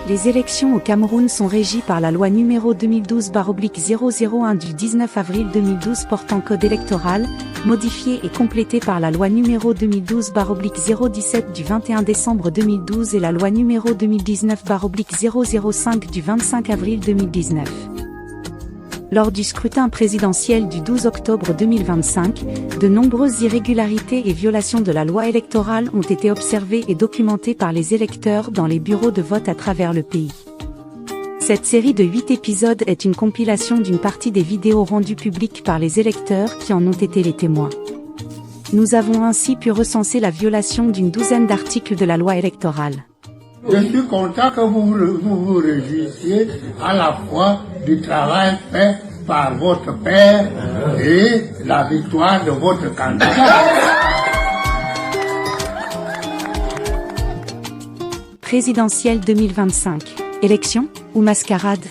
Les élections au Cameroun sont régies par la loi numéro 2012/001 du 19 avril 2012 portant code électoral, modifiée et complétée par la loi numéro 2012/017 du 21 décembre 2012 et la loi numéro 2019/005 du 25 avril 2019. Lors du scrutin présidentiel du 12 octobre 2025, de nombreuses irrégularités et violations de la loi électorale ont été observées et documentées par les électeurs dans les bureaux de vote à travers le pays. Cette série de 8 épisodes est une compilation d'une partie des vidéos rendues publiques par les électeurs qui en ont été les témoins. Nous avons ainsi pu recenser la violation d'une douzaine d'articles de la loi électorale. Je suis content que vous vous réjouissiez à la fois du travail fait par votre père et la victoire de votre candidat. Présidentielle 2025. Élection ou mascarade?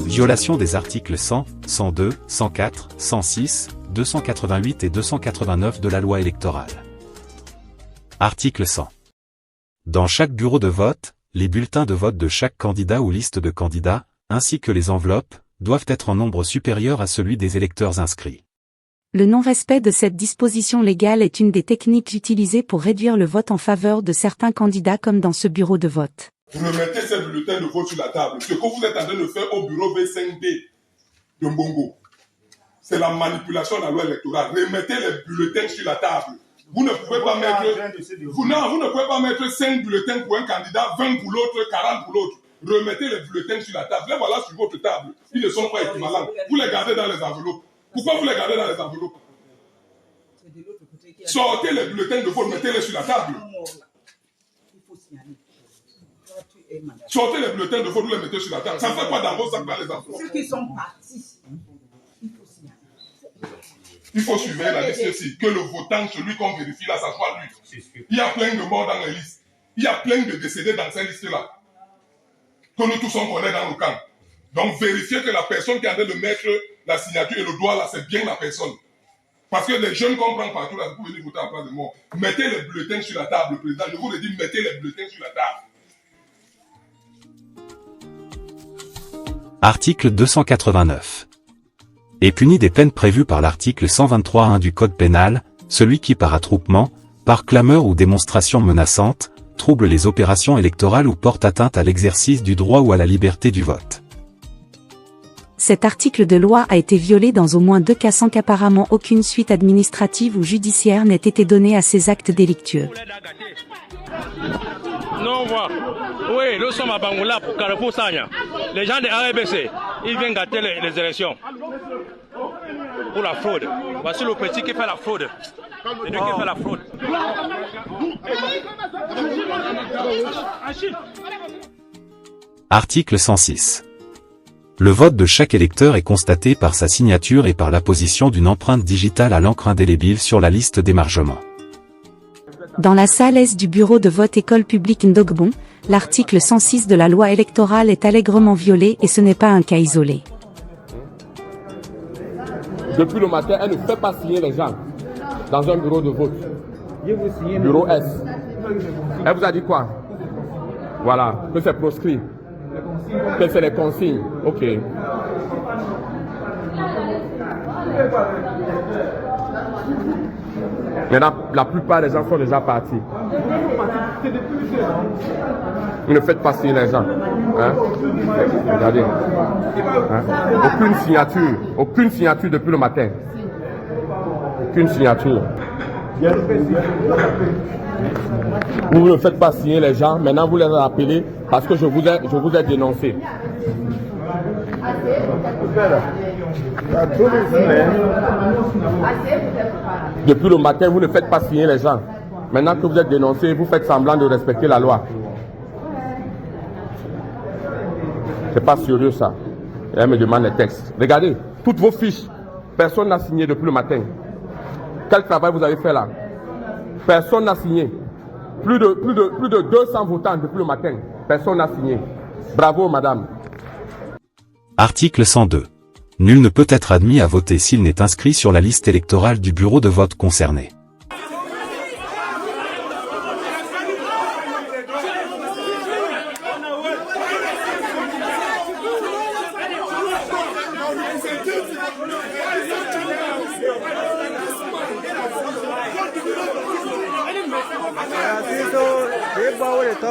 Violation des articles 100, 102, 104, 106, 288 et 289 de la loi électorale. Article 100. Dans chaque bureau de vote, les bulletins de vote de chaque candidat ou liste de candidats, ainsi que les enveloppes, doivent être en nombre supérieur à celui des électeurs inscrits. Le non-respect de cette disposition légale est une des techniques utilisées pour réduire le vote en faveur de certains candidats comme dans ce bureau de vote. Remettez ces bulletins de vote sur la table. Ce que vous êtes en train de faire au bureau V5D de Mbongo, c'est la manipulation de la loi électorale. Remettez les bulletins sur la table. Vous ne pouvez pas mettre, vous ne pouvez pas mettre 5 bulletins pour un candidat, 20 pour l'autre, 40 pour l'autre. Remettez les bulletins sur la table. Les voilà sur votre table. Ils ne sont pas équivalents. Vous les gardez dans les enveloppes. Pourquoi vous les gardez dans les enveloppes? Sortez les bulletins de vote, mettez-les sur la table. Sortez les bulletins de vote, vous les mettez sur la table. Ça ne fait pas dans vos sacs dans les enveloppes. Ceux qui sont partis. Il faut surveiller la liste ici. Que le votant, celui qu'on vérifie là, ça soit lui. Il y a plein de morts dans les listes. Il y a plein de décédés dans ces listes-là. Que nous tous on connaît dans le camp. Donc vérifiez que la personne qui est en train de mettre la signature et le doigt là, c'est bien la personne. Parce que les jeunes comprennent partout là, vous pouvez venir voter en place de moi. Mettez les bulletins sur la table, le président. Je vous le dis, mettez les bulletins sur la table. Article 289. Est puni des peines prévues par l'article 123.1 du Code pénal, celui qui par attroupement, par clameur ou démonstration menaçante, trouble les opérations électorales ou porte atteinte à l'exercice du droit ou à la liberté du vote. Cet article de loi a été violé dans au moins 2 cas sans qu'apparemment aucune suite administrative ou judiciaire n'ait été donnée à ces actes délictueux. Non, oui, nous sommes à Bangoula pour Carrefour Sagna. Les gens de RBC, ils viennent gâter les élections. Pour la fraude. Voici le petit qui fait la fraude. C'est lui qui fait la fraude. Article 106. Le vote de chaque électeur est constaté par sa signature et par l'apposition d'une empreinte digitale à l'encre indélébile sur la liste d'émargement. Dans la salle S du bureau de vote école publique Ndogbon, l'article 106 de la loi électorale est allègrement violé et ce n'est pas un cas isolé. Depuis le matin, elle ne fait pas signer les gens dans un bureau de vote. Bureau S. Elle vous a dit quoi? Voilà, que c'est proscrit. Que c'est les consignes. Ok. Maintenant, la plupart des gens sont déjà partis. Vous ne faites pas signer les gens. Hein? Regardez. Hein? Aucune signature depuis le matin. Aucune signature. Vous ne faites pas signer les gens. Maintenant, vous les appelez parce que je vous ai dénoncé. Depuis le matin, vous ne faites pas signer les gens. Maintenant que vous êtes dénoncé, vous faites semblant de respecter la loi. C'est pas sérieux ça. Et elle me demande les textes. Regardez, toutes vos fiches, personne n'a signé depuis le matin. Quel travail vous avez fait là? Personne n'a signé. Plus de 200 votants depuis le matin. Personne n'a signé. Bravo madame. Article 102. Nul ne peut être admis à voter s'il n'est inscrit sur la liste électorale du bureau de vote concerné.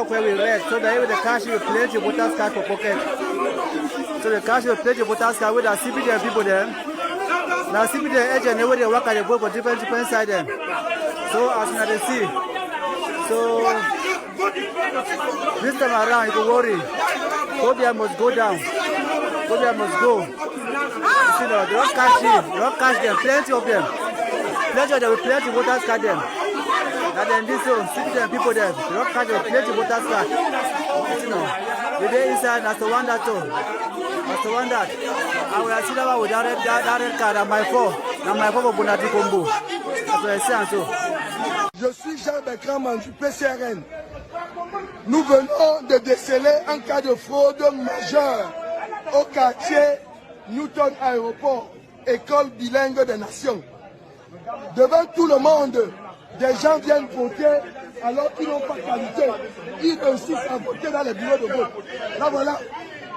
Where we read, so that with the cash you place your voters card for pocket. So the cash you place your voters card with the CBD people there. Now CBD agent they work at the vote for different side them. So as you can see, so this time around you don't worry. Phobia must go down. Phobia must go. You see now, they don't cash them, plenty of them. Plenty of them will plenty voters card them. And then this one, citizen people there, they don't catch your plate to voters card. You know, the day inside, that's the one that too. That's the one that. I will see that with that red card and my phone for Bonati Combo. That's what I say so. Je suis Jean Bekraman du PCRN. Nous venons de déceler un cas de fraude majeure au quartier Newton Aéroport, école bilingue des nations. Devant tout le monde, des gens viennent voter alors qu'ils n'ont pas de qualité. Ils réussissent à voter dans les bureaux de vote. Là voilà,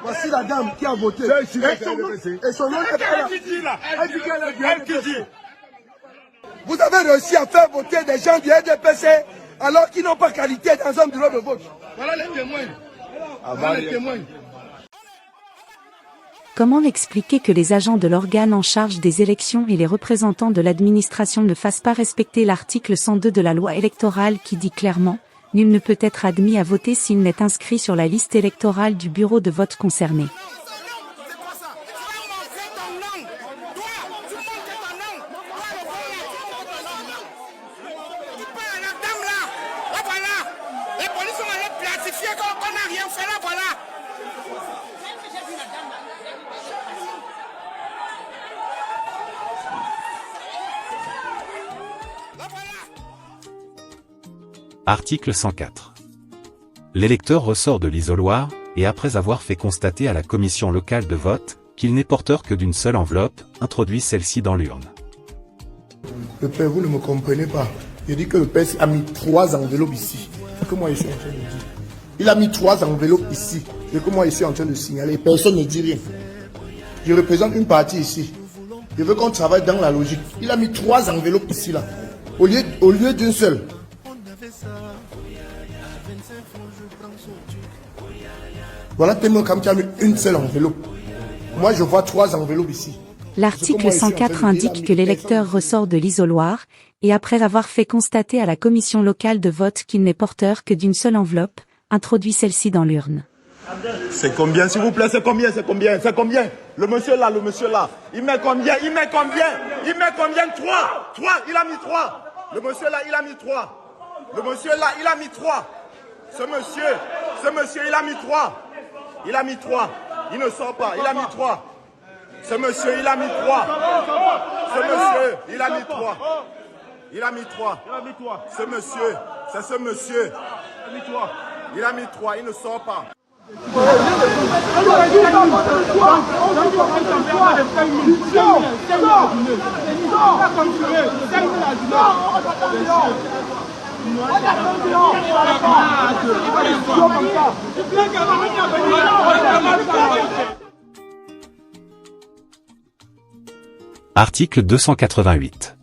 voici la dame qui a voté. Et son nom est là. Elle dit qu'elle est du NDPC. Vous avez réussi à faire voter des gens du NDPC alors qu'ils n'ont pas de qualité dans un bureau de vote. Voilà les témoins. Voilà les témoins. Comment expliquer que les agents de l'organe en charge des élections et les représentants de l'administration ne fassent pas respecter l'article 102 de la loi électorale qui dit clairement « Nul ne peut être admis à voter s'il n'est inscrit sur la liste électorale du bureau de vote concerné ». Article 104. L'électeur ressort de l'isoloir, et après avoir fait constater à la commission locale de vote qu'il n'est porteur que d'une seule enveloppe, introduit celle-ci dans l'urne. Le père, vous ne me comprenez pas. Je dis que le père a mis 3 enveloppes ici. C'est que moi je suis en train de dire. Il a mis 3 enveloppes ici. C'est que moi je suis en train de signaler. Personne ne dit rien. Je représente une partie ici. Je veux qu'on travaille dans la logique. Il a mis 3 enveloppes ici là. Au lieu d'une seule. Voilà tellement comme tu as mis une seule enveloppe. Moi je vois 3 enveloppes ici. L'article 104 indique que l'électeur ressort de l'isoloir, et après avoir fait constater à la commission locale de vote qu'il n'est porteur que d'une seule enveloppe, introduit celle-ci dans l'urne. C'est combien s'il vous plaît? C'est combien? C'est combien? C'est combien? Le monsieur là, il met combien? Il met combien? 3! 3! Il a mis 3! Le monsieur là, il a mis 3! Le monsieur là, il a mis 3! Ce monsieur, il a mis 3! Il a mis 3! Il ne sort pas, il a mis 3! Ce monsieur, il a mis 3! Ce monsieur, il a mis 3! Il a mis 3! Ce monsieur, c'est ce monsieur! Il a mis 3, il ne sort pas! Article 288.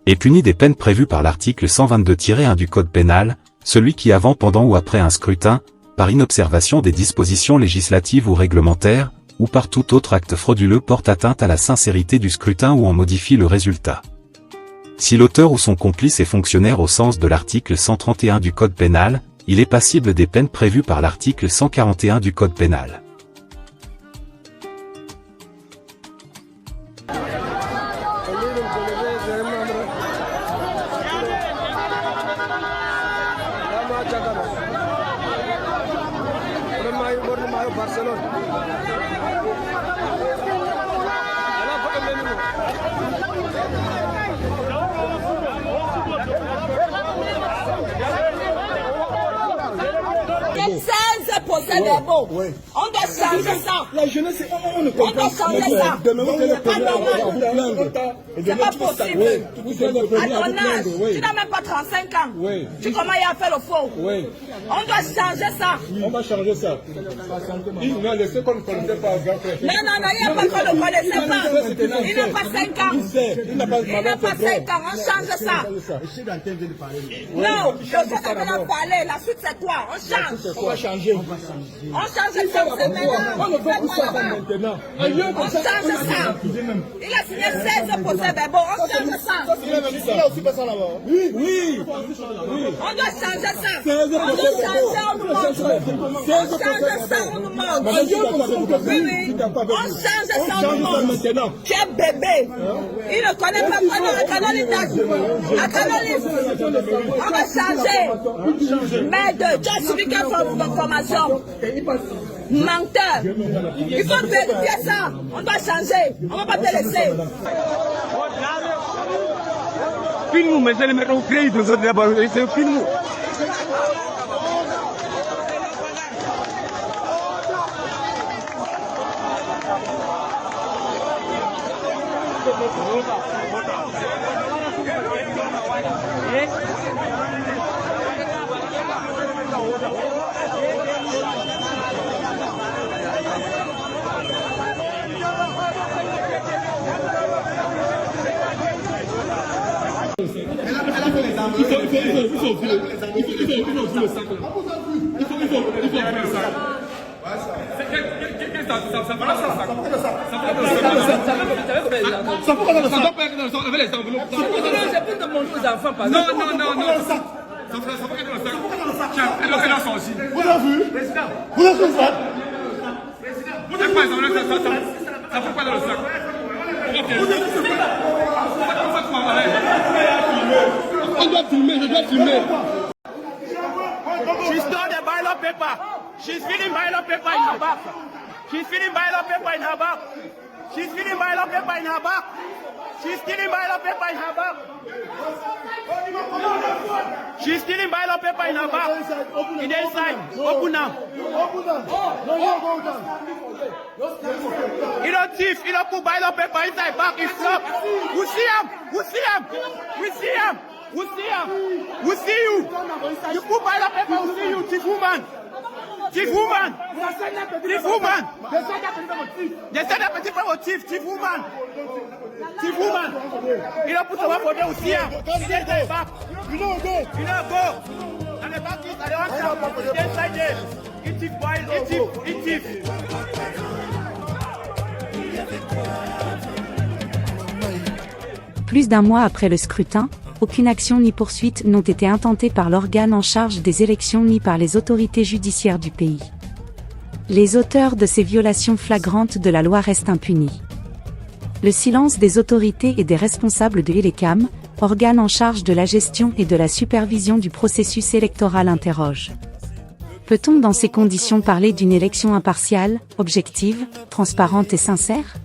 Est puni des peines prévues par l'article 122-1 du Code pénal, celui qui avant, pendant ou après un scrutin, par inobservation des dispositions législatives ou réglementaires, ou par tout autre acte frauduleux porte atteinte à la sincérité du scrutin ou en modifie le résultat. Si l'auteur ou son complice est fonctionnaire au sens de l'article 131 du Code pénal, il est passible des peines prévues par l'article 141 du Code pénal. procès-verbaux. On doit changer ça. La jeunesse, on ne On doit changer ça. C'est pas normal. C'est pas possible. À ton âge, tu n'as même pas 35 ans. Tu commences à faire le faux. On doit changer ça. On va changer ça. Il n'a laissé qu'on ne connaissait pas grand frère. Non, il n'y a pas qu'on ne connaissait pas. Il n'a pas 5 ans. Il n'a pas 5 ans. On change ça. Non, je sais que tu as parlé. La suite, c'est quoi? On change. On va changer. On change ça. C'est maintenant. On ne peut plus ça maintenant. On change ça. Il a signé 16 procès-verbaux. On change ça. Il a aussi fait ça là-bas. Oui. On doit changer ça. On doit changer, on nous montre. On change ça, on nous montre. Oui. On change ça, on nous montre. Tu es bébé. Il ne connaît pas la canalisation. La canalisation. On va changer. Mais tu as suivi quelle formation? Menteur. Il faut vérifier ça. On doit changer. On ne va pas te laisser. Filme-nous, mais c'est le mettre au crédit de votre d'abord. C'est filme-nous. On doit filmer, je dois filmer. She stole the ballot paper. She's feeding ballot paper in her back. She's feeding ballot paper in her back. She's feeding ballot paper in her back. She's stealing ballot paper in her back. She's stealing ballot paper in her back. In the inside. Open now. You don't thief. You don't put ballot paper inside back. It's flop. We see him. We see him. We see him. We see him. We see you. You put ballot paper. We see you. Thief woman. Thief woman. Thief woman. They said that petit frère au thief. Thief woman. Thief woman. Il a put the one for them. We see him. He didn't go back. You don't go. You don't go. And the back is at the one side. He inside there. He thief boy. He thief. He thief. Plus d'un mois après le scrutin, aucune action ni poursuite n'ont été intentées par l'organe en charge des élections ni par les autorités judiciaires du pays. Les auteurs de ces violations flagrantes de la loi restent impunis. Le silence des autorités et des responsables de l'ELECAM, organe en charge de la gestion et de la supervision du processus électoral, interroge. Peut-on dans ces conditions parler d'une élection impartiale, objective, transparente et sincère ?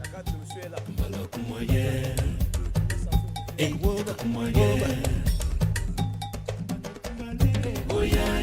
Oh yeah.